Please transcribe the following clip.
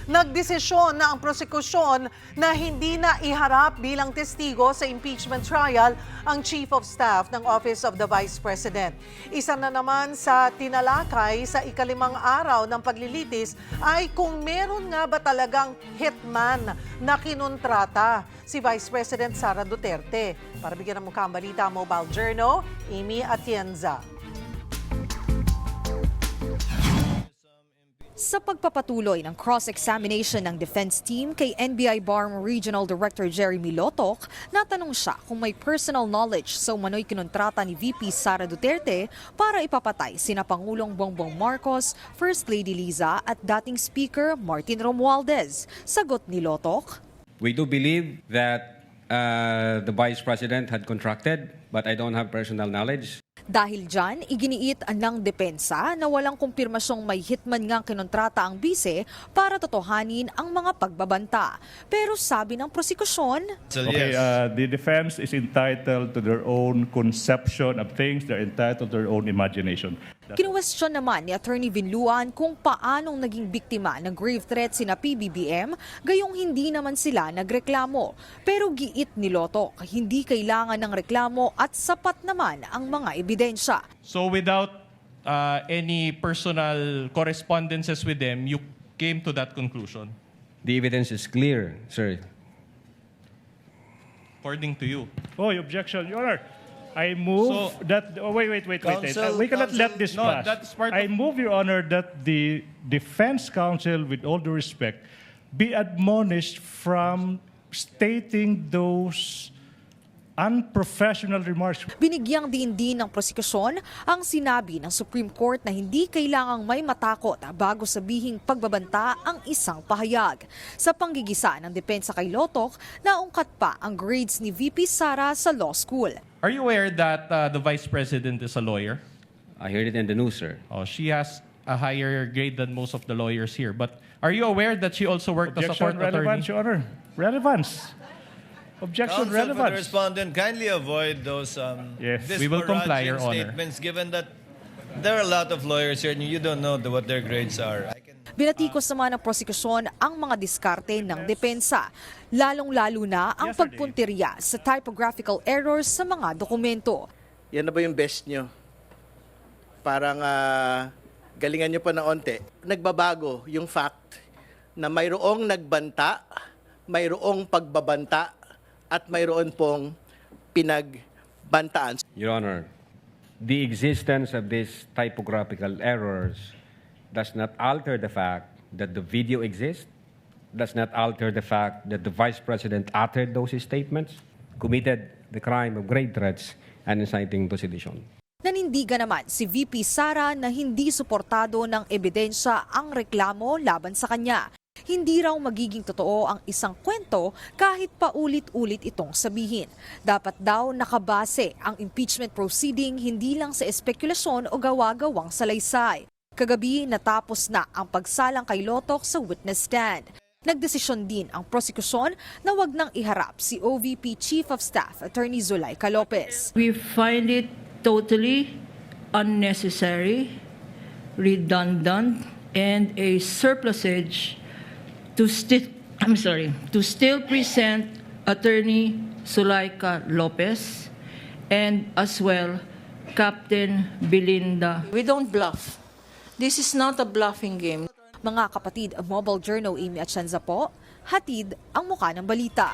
Nagdesisyon na ang prosekusyon na hindi na iharap bilang testigo sa impeachment trial ang Chief of Staff ng Office of the Vice President. Isa na naman sa tinalakay sa ikalimang araw ng paglilitis ay kung meron nga ba talagang hitman na kinontrata si Vice President Sara Duterte. Para bigyan ng mukha ang balita, Mobile Journal, Amy Atienza. Sa pagpapatuloy ng cross-examination ng defense team kay NBI BARM Regional Director Jeremy Lotoc, natanong siya kung may personal knowledge sa umano'y kinontrata ni VP Sara Duterte para ipapatay sina Pangulong Bongbong Marcos, First Lady Liza at dating Speaker Martin Romualdez. Sagot ni Lotoc, We do believe that the Vice President had contracted, but I don't have personal knowledge. dahil dyan, iginiit ng depensa na walang kumpirmasyong may hitman ngang kinontrata ang bise para totohanin ang mga pagbabanta. Pero sabi ng prosekusyon, Okay, the defense is entitled to their own conception of things. They're entitled to their own imagination. kinuwestiyon naman ni Attorney Vinluan kung paanong naging biktima ng grave threat sina PBBM, gayong hindi naman sila nagreklamo. Pero giit ni Lotoc, hindi kailangan ng reklamo at sapat naman ang mga ebidensya. So without any personal correspondences with them, you came to that conclusion, The evidence is clear, sir. according to you. Oh, objection, Your Honor. I move So- that... Oh, wait. Counsel, We cannot let this No, pass. that's part I of- move, Your Honor, that the defense counsel, with all due respect, be admonished from stating those unprofessional remarks. Binigyang diin ng prosekusyon ang sinabi ng Supreme Court na hindi kailangang may matakot bago sabihing pagbabanta ang isang pahayag. Sa panggigisa ng depensa kay Lotoc, naungkat pa ang grades ni VP Sara sa law school. Are you aware that the Vice President is a lawyer? I heard it in the news, sir. Oh, she has a higher grade than most of the lawyers here. But are you aware that she also worked as a court Objection, relevance, attorney? Your Honor. Relevance. Objection, Counsel for the relevance. respondent, kindly avoid those Yes. We will comply, Your disparaging Honor. statements, given that there are a lot of lawyers here and you don't know what their grades are. Binatikos naman ng prosekusyon ang mga diskarte ng depensa, lalong-lalo na ang pagpuntirya sa typographical errors sa mga dokumento. Yan na ba yung best nyo? Parang galingan nyo pa na onte. Nagbabago yung fact na mayroong nagbanta, mayroong pagbabanta, at mayroon pong pinagbantaan. Your Honor, the existence of these typographical errors does not alter the fact that the video exists, does not alter the fact that the Vice President uttered those statements, committed the crime of grave threats and inciting to sedition. Nanindigan naman si VP Sara na hindi suportado ng ebidensya ang reklamo laban sa kanya. Hindi raw magiging totoo ang isang kwento kahit paulit-ulit itong sabihin. Dapat daw nakabase ang impeachment proceeding hindi lang sa espekulasyon o gawa-gawang salaysay. Kagabi natapos na ang pagsalang kay Lotoc sa witness stand. Nagdesisyon din ang prosekusyon na wag nang iharap si OVP Chief of Staff Attorney Zulaika Lopez. We find it totally unnecessary, redundant, and a surplusage to still present Attorney Zulaika Lopez and as well Captain Belinda. We don't bluff. This is not a bluffing game. Mga kapatid, Mobile Journal Amy Atienza po, hatid ang muka ng balita.